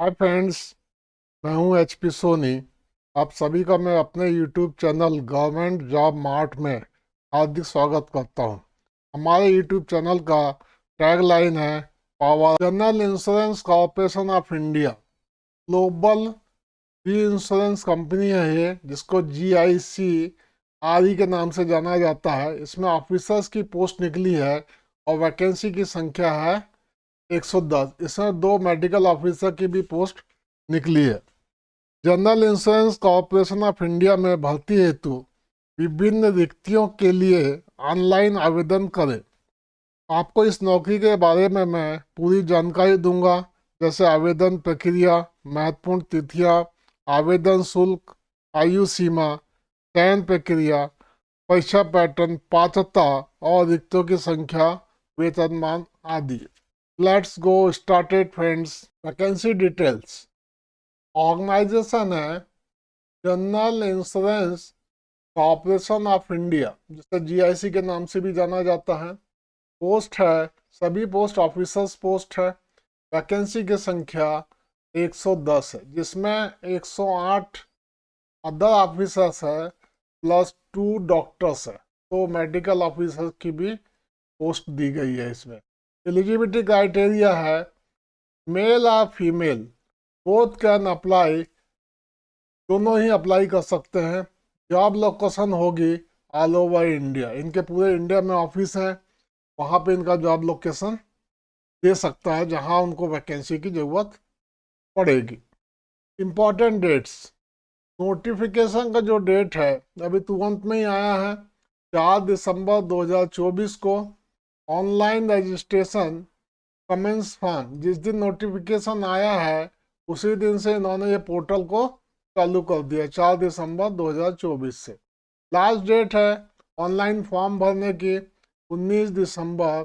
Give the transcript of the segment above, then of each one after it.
Hi friends, मैं हूं HP Soni. आप सभी का मैं अपने YouTube channel government job mart में हार्दिक स्वागत करता हूं। हमारे यूट्यूब चैनल का टैगलाइन है power. General insurance corporation of India global री इंश्योरेंस कंपनी है ये, जिसको जीआईसी आरई के नाम से जाना जाता है। इसमें ऑफिसर्स की पोस्ट निकली है और वैकेंसी की संख्या है 110। इसमें 2 मेडिकल ऑफिसर की भी पोस्ट निकली है। General insurance corporation of India में भर्ती हेतु विभिन्न रिक्तियों के लिए ऑनलाइन आवेदन करें। आपको इस नौकरी के बारे में मैं पूरी जानकारी दूंगा, जैसे आवेदन प्रक्रिया, महत्वपूर्ण तिथियां, आवेदन शुल्क, आयु सीमा, चयन प्रक्रिया, परीक्षा पैटर्न, पात्रता और रिक्तियों की संख्या, वेतनमान आदि। Let's go started friends. Vacancy details. Organisation है general insurance corporation of India, जिसे जीआईसी के नाम से भी जाना जाता है। पोस्ट है, सभी पोस्ट ऑफिसर्स पोस्ट है। वैकेंसी की संख्या 110 है, जिसमें 108 अदर ऑफिसर्स है प्लस 2 डॉक्टर्स है। तो मेडिकल ऑफिसर की भी पोस्ट दी गई है इसमें। एलिजिबिलिटी क्राइटेरिया है मेल और फीमेल बोथ कैन अप्लाई, दोनों ही अप्लाई कर सकते हैं। जॉब लोकेशन होगी ऑल ओवर इंडिया, इनके पूरे इंडिया में ऑफिस है, वहाँ पे इनका जॉब लोकेशन दे सकता है जहाँ उनको वैकेंसी की ज़रूरत पड़ेगी। Important dates. नोटिफिकेशन का जो डेट है अभी तुरंत में ही आया है, 4 दिसंबर 2024 को। ऑनलाइन रजिस्ट्रेशन कमेंस फॉर्म, जिस दिन नोटिफिकेशन आया है उसी दिन से इन्होंने ये पोर्टल को चालू कर दिया, 4 दिसंबर 2024 से। लास्ट डेट है ऑनलाइन फॉर्म भरने की 19 दिसंबर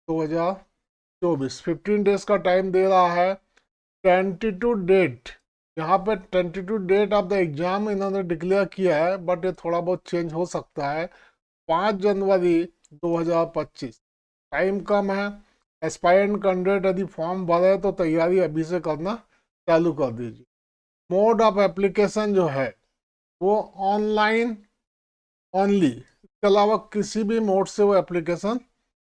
2024। 15 डेज का टाइम दे रहा है। टेंटेटिव डेट, यहाँ पे tentative date of the exam इन्होंने डिक्लेयर किया है, बट ये थोड़ा बहुत चेंज हो सकता है। 5 जनवरी 2025। टाइम कम है। एस्पायरेंट कैंडिडेट यदि फॉर्म भरे तो तैयारी अभी से करना चालू कर दीजिए। मोड ऑफ एप्लीकेशन जो है वो ऑनलाइन ओनली, इसके अलावा किसी भी मोड से वो एप्लीकेशन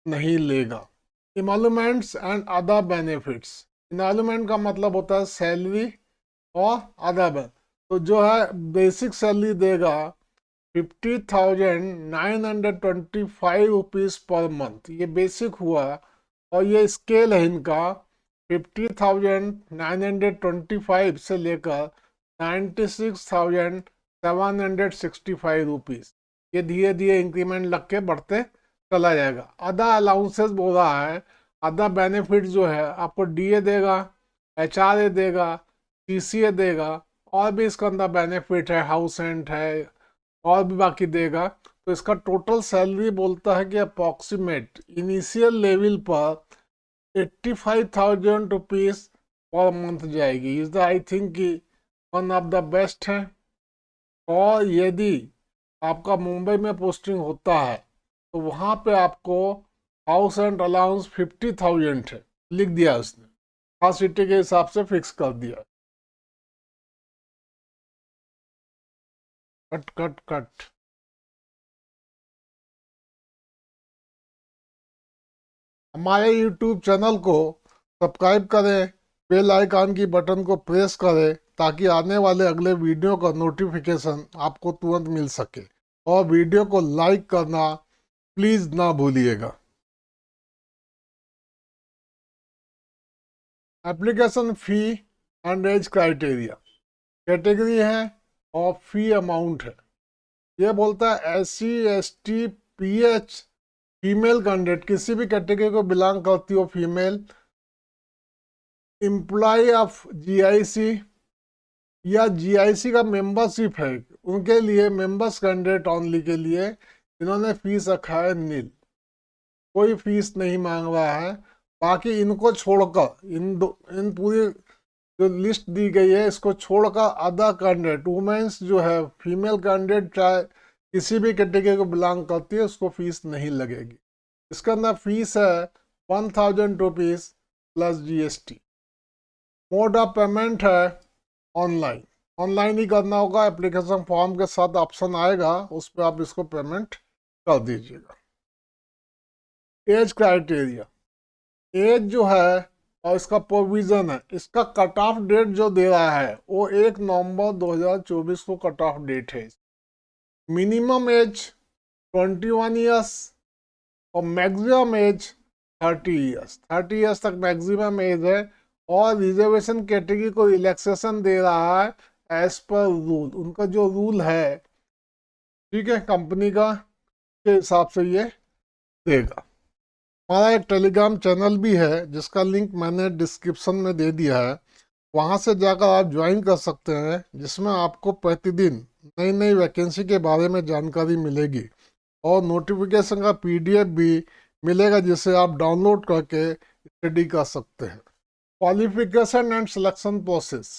नहीं लेगा। इमोलूमेंट्स एंड अदर बेनिफिट्स। इमोलूमेंट का मतलब होता है सैलरी और अदर बेनिफिट। तो जो है बेसिक सैलरी देगा 50,925 रुपीज़ पर मंथ, ये बेसिक हुआ। और ये स्केल है इनका 50,925 से लेकर 96,765 रुपीज़। ये धीरे धीरे इंक्रीमेंट लग के बढ़ते चला जाएगा। अदर अलाउंसेस बोल रहा है, अदर बेनिफिट जो है आपको डीए देगा, एचआरए देगा, सीसीए देगा, और भी इसके अंदर बेनिफिट है, हाउस रेंट है, और भी बाकी देगा। तो इसका टोटल सैलरी बोलता है कि अप्रॉक्सीमेट इनिशियल लेवल पर 85,000 रुपीज़ पर मंथ जाएगी। इज द आई थिंक कि वन ऑफ द बेस्ट है। और यदि आपका मुंबई में पोस्टिंग होता है तो वहाँ पे आपको हाउस रेंट अलाउंस 50,000 है, लिख दिया उसने, हर सिटी के हिसाब से फिक्स कर दिया। Cut cut cut. हमारे YouTube चैनल को सब्सक्राइब करें, बेल आइकन की बटन को प्रेस करें, ताकि आने वाले अगले वीडियो का नोटिफिकेशन आपको तुरंत मिल सके। और वीडियो को लाइक करना प्लीज़ ना भूलिएगा। Application fee and age criteria, category है और फी अमाउंट है। ये बोलता है SC ST PH female candidate, किसी भी कैटेगरी को बिलोंग करती हो फीमेल, एम्प्लॉय ऑफ जीआईसी या जीआईसी का मेंबरशिप है, उनके लिए मेंबर्स कैंडिडेट ओनली के लिए इन्होंने फीस रखा है नील, कोई फीस नहीं मांग रहा है। बाकी इनको छोड़कर इन पूरी जो लिस्ट दी गई है इसको छोड़कर अदर कैंडिडेट, वुमेन्स जो है, फीमेल कैंडिडेट चाहे किसी भी कैटेगरी को बिलोंग करती है, उसको फीस नहीं लगेगी। इसके अंदर फीस है 1,000 rupees plus GST। Mode of payment है ऑनलाइन, ऑनलाइन ही करना होगा। एप्लीकेशन फॉर्म के साथ ऑप्शन आएगा, उस पर आप इसको पेमेंट कर दीजिएगा। एज क्राइटेरिया, एज जो है और इसका प्रोविजन है, इसका कट ऑफ डेट जो दे रहा है वो 1 नवंबर 2024 को कट ऑफ डेट है। मिनिमम एज 21 ईयर्स और मैक्सिमम एज 30 ईयर्स, 30 ईयर्स तक मैक्सिमम एज है। और रिजर्वेशन कैटेगरी को रिलैक्सेशन दे रहा है एज पर रूल, उनका जो रूल है, ठीक है, कंपनी का, के हिसाब से ये देगा। हमारा एक टेलीग्राम चैनल भी है जिसका लिंक मैंने डिस्क्रिप्शन में दे दिया है, वहाँ से जाकर आप ज्वाइन कर सकते हैं, जिसमें आपको प्रतिदिन नई नई वैकेंसी के बारे में जानकारी मिलेगी और नोटिफिकेशन का पीडीएफ भी मिलेगा, जिसे आप डाउनलोड करके स्टडी कर सकते हैं। Qualification and selection process,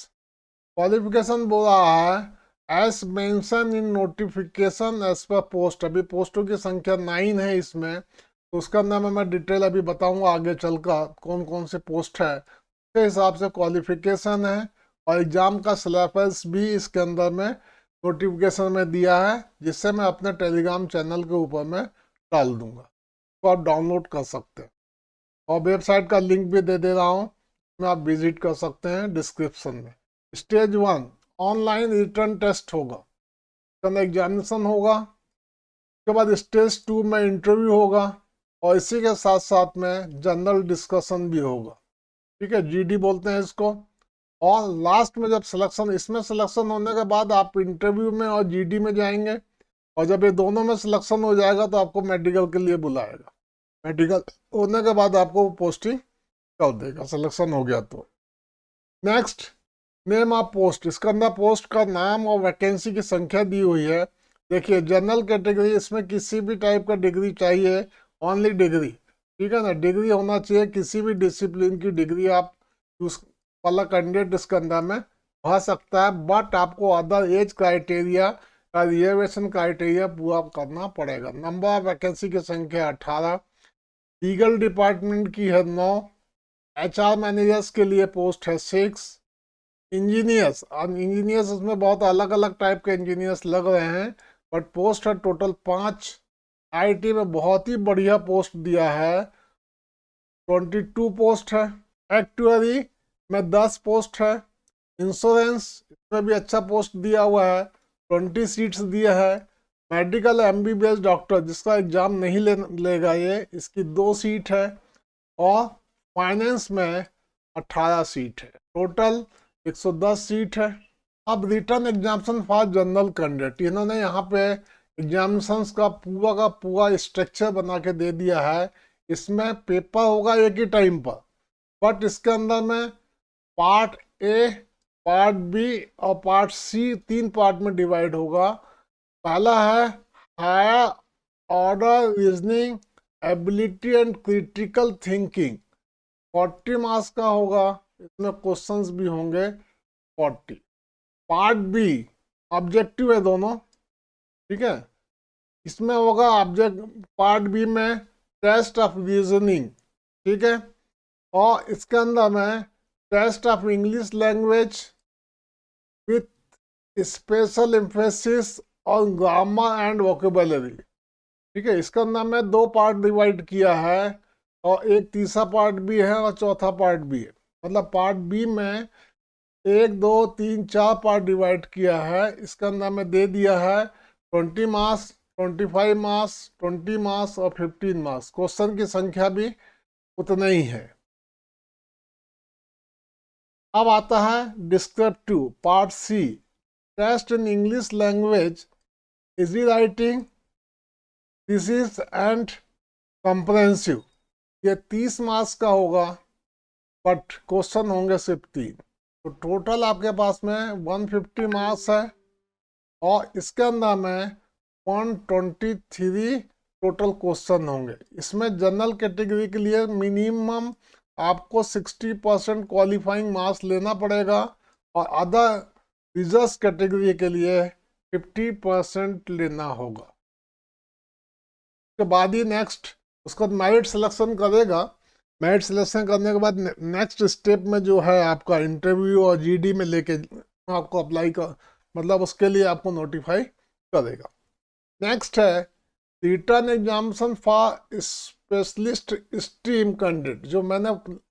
qualification बोल रहा है as mentioned in notification as पर पोस्ट। अभी पोस्टों की संख्या 9 है इसमें, तो उसका नाम मैं डिटेल अभी बताऊंगा आगे चलकर कौन कौन से पोस्ट है, उसके हिसाब से क्वालिफिकेशन है। और एग्जाम का सिलेबस भी इसके अंदर में नोटिफिकेशन में दिया है, जिससे मैं अपने टेलीग्राम चैनल के ऊपर में डाल दूंगा, तो आप डाउनलोड कर सकते हैं। और वेबसाइट का लिंक भी दे दे रहा हूँ, में आप विजिट कर सकते हैं डिस्क्रिप्शन में। स्टेज 1 ऑनलाइन रिटर्न टेस्ट होगा, एग्जामिनेशन होगा। उसके बाद स्टेज 2 में इंटरव्यू होगा और इसी के साथ साथ में जनरल डिस्कशन भी होगा, ठीक है, जीडी बोलते हैं इसको। और लास्ट में जब सिलेक्शन, इसमें सिलेक्शन होने के बाद आप इंटरव्यू में और जीडी में जाएंगे, और जब ये दोनों में सिलेक्शन हो जाएगा तो आपको मेडिकल के लिए बुलाएगा। मेडिकल होने के बाद आपको पोस्टिंग कर देगा, सिलेक्शन हो गया तो। नेक्स्ट, नेम ऑफ पोस्ट, इसके अंदर पोस्ट का नाम और वैकेंसी की संख्या दी हुई है। देखिए जनरल कैटेगरी, इसमें किसी भी टाइप का डिग्री चाहिए, ओनली डिग्री, ठीक है ना, डिग्री होना चाहिए, किसी भी डिसिप्लिन की डिग्री आप उस वाला कैंडिडेट इसके अंदर में भर सकता है। बट आपको अदर एज क्राइटेरिया या रिजर्वेशन क्राइटेरिया पूरा करना पड़ेगा। नंबर ऑफ वैकेंसी की संख्या 18, लीगल डिपार्टमेंट की है 9, एचआर मैनेजर्स के लिए पोस्ट है 6, इंजीनियर्स, अब इंजीनियर्स उसमें बहुत अलग अलग टाइप के इंजीनियर्स लग रहे हैं, बट पोस्ट है टोटल 5। आईटी में बहुत ही बढ़िया पोस्ट दिया है, 22 पोस्ट है। एक्चुअली में 10 पोस्ट है। इंश्योरेंस, इसमें भी अच्छा पोस्ट दिया हुआ है, 20 सीट्स दिया है। मेडिकल एमबीबीएस डॉक्टर, जिसका एग्जाम नहीं लेगा ये, इसकी 2 सीट है। और फाइनेंस में 18 सीट है, टोटल 110 सीट है। अब return examination for general candidate, इन्होंने यहाँ पे एग्जामिनेशंस का पूरा स्ट्रक्चर बना के दे दिया है। इसमें पेपर होगा एक ही टाइम पर, बट इसके अंदर में पार्ट ए, पार्ट बी और पार्ट सी 3 पार्ट में डिवाइड होगा। पहला है higher order reasoning ability and critical thinking, 40 marks का होगा, इसमें क्वेश्चंस भी होंगे 40। पार्ट बी ऑब्जेक्टिव है दोनों, ठीक है, इसमें होगा ऑब्जेक्ट, पार्ट बी में टेस्ट ऑफ रीजनिंग, ठीक है, और इसके अंदर में test of English language with special emphasis on grammar and vocabulary, ठीक है। इसके अंदर में 2 पार्ट डिवाइड किया है, और एक तीसरा पार्ट भी है और चौथा पार्ट भी है। मतलब पार्ट बी में 1 2 3 4 पार्ट डिवाइड किया है। इसके अंदर में दे दिया है 20 मार्क्स, 25 मार्क्स, 20 मार्क्स और 15 मार्क्स। क्वेश्चन की संख्या भी उतना ही है। अब आता है descriptive part C, test in English language, essay writing, thesis and comprehensive. ये 30 मार्क्स का होगा, बट क्वेश्चन होंगे सिर्फ 3, तो टोटल आपके पास में 150 मार्क्स है। और इसके अंदर में 123 टोटल क्वेश्चन होंगे। इसमें जनरल कैटेगरी के लिए मिनिमम आपको 60% क्वालिफाइंग मार्क्स लेना पड़ेगा, और अदर रिजर्व कैटेगरी के लिए 50% लेना होगा। उसके बाद ही नेक्स्ट उसका मेरिट सिलेक्शन करेगा मेरिट सिलेक्शन करने के बाद नेक्स्ट स्टेप में जो है आपका इंटरव्यू और जीडी में लेके आपको अप्लाई कर, मतलब उसके लिए आपको नोटिफाई करेगा। नेक्स्ट है return examination for specialist stream candidate. जो मैंने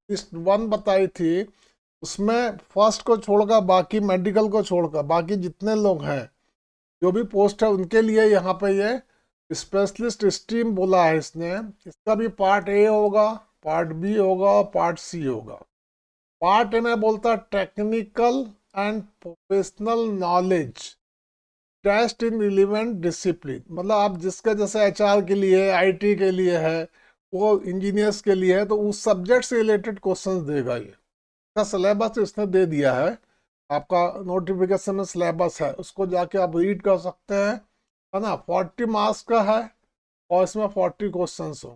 लिस्ट 1 बताई थी उसमें फर्स्ट को छोड़कर, बाकी मेडिकल को छोड़कर बाकी जितने लोग हैं जो भी पोस्ट है उनके लिए यहाँ पे ये स्पेशलिस्ट स्ट्रीम बोला है इसने। इसका भी पार्ट ए होगा, पार्ट बी होगा और पार्ट सी होगा। पार्ट ए में बोलता है technical and professional knowledge test in relevant discipline, मतलब आप जिसके जैसे एचआर के लिए, आईटी के लिए है, वो इंजीनियर्स के लिए है, तो उस सब्जेक्ट से रिलेटेड क्वेश्चंस देगा। ये का सिलेबस इसने दे दिया है, आपका नोटिफिकेशन में सिलेबस है, उसको जाके आप रीड कर सकते हैं, है ना। 40 मार्क्स का है और इसमें 40 क्वेश्चंस हो।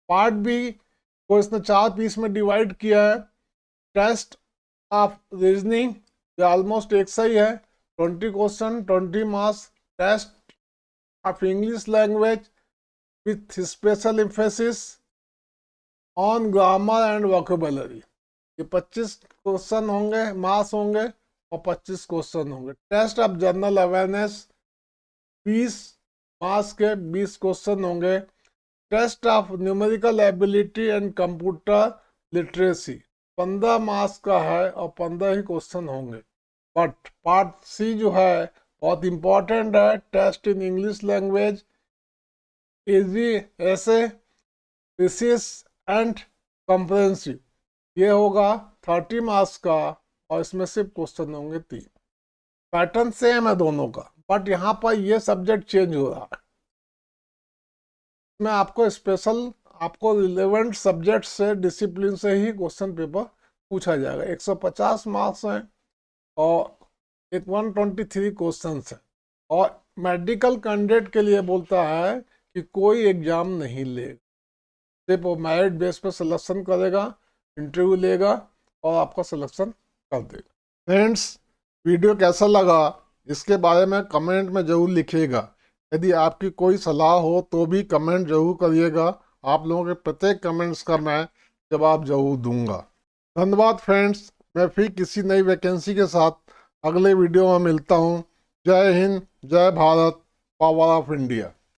पार्ट बी को इसने 4 पीस में डिवाइड किया है। टेस्ट ऑफ रीजनिंग, ये ऑलमोस्ट एक सही है, 20 question 20 marks. Test of English language with special emphasis on grammar and vocabulary, ये 25 क्वेश्चन होंगे, मार्क्स होंगे और 25 क्वेश्चन होंगे। Test of general awareness 20 marks के 20 क्वेश्चन होंगे। Test of numerical ability and computer literacy 15 marks का है और 15 ही क्वेश्चन होंगे। बट पार्ट सी जो है बहुत इंपॉर्टेंट है। Test in English language, essay, thesis and comprehensive, ये होगा 30 मार्क्स का और इसमें सिर्फ क्वेश्चन होंगे 3। पैटर्न सेम है दोनों का, बट यहाँ पर ये सब्जेक्ट चेंज हो रहा है। इसमें आपको स्पेशल, आपको रिलेवेंट सब्जेक्ट से, डिसिप्लिन से ही क्वेश्चन पेपर पूछा जाएगा। 150 मार्क्स हैं और एक 123 क्वेश्चन है। और मेडिकल कैंडिडेट के लिए बोलता है कि कोई एग्जाम नहीं लेगा, सिर्फ वो मेरिट बेस पर सिलेक्शन करेगा, इंटरव्यू लेगा और आपका सिलेक्शन कर देगा। फ्रेंड्स, वीडियो कैसा लगा इसके बारे में कमेंट में ज़रूर लिखिएगा। यदि आपकी कोई सलाह हो तो भी कमेंट जरूर करिएगा। आप लोगों के प्रत्येक कमेंट्स का मैं जवाब जरूर दूंगा। धन्यवाद फ्रेंड्स, मैं फिर किसी नई वैकेंसी के साथ अगले वीडियो में मिलता हूँ। जय हिंद, जय भारत, पावर ऑफ इंडिया।